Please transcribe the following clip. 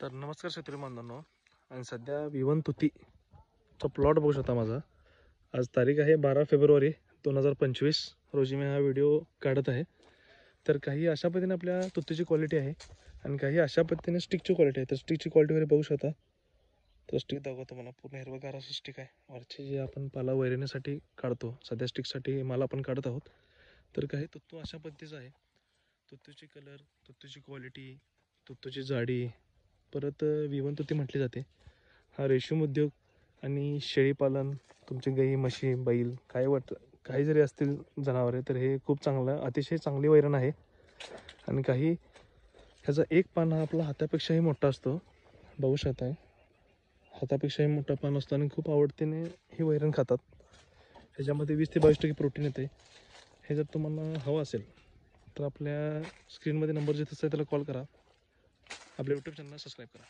तर नमस्कार शेतकरी बांधवांनो, आणि सध्या विवन तुतीचा प्लॉट बघू शकता माझा. आज तारीख आहे 12 फेब्रुवारी 2025 रोजी मी हा व्हिडिओ काढत आहे. तर काही अशा पद्धतीने आपल्या तुतीची क्वालिटी आहे आणि काही अशा पद्धतीने स्टिकची क्वालिटी आहे. तर स्टिकची क्वालिटी वगैरे बघू शकता. तर स्टिक दाखवतो मला, पूर्ण हिरवगार असं स्टिक आहे. वरची जे आपण पाला वैरण्यासाठी काढतो, सध्या स्टिकसाठी माल आपण काढत आहोत. तर काही तुत्तू अशा पद्धतीचा आहे. तुत्तूची कलर, तुत्तूची क्वालिटी, तुत्तूची जाडी, परत विवन तुती म्हटली जाते. हा रेशीम उद्योग आणि शेळीपालन, तुमची गाई म्हशी बैल काही जरी असतील जनावरे, तर हे खूप चांगलं, अतिशय चांगली वैरण आहे. आणि काही ह्याचा एक पान हा आपला हातापेक्षाही मोठा असतो, बघू शकताय. हातापेक्षाही मोठा पान असतो आणि खूप आवडतीने ही वैरण खातात. ह्याच्यामध्ये 20 ते 22% प्रोटीन येते. हे जर तुम्हाला हवं असेल तर आपल्या स्क्रीनमध्ये नंबर जिथं आहे त्याला कॉल करा. आपल्या यूट्यूब चॅनलला सबस्क्राईब करा.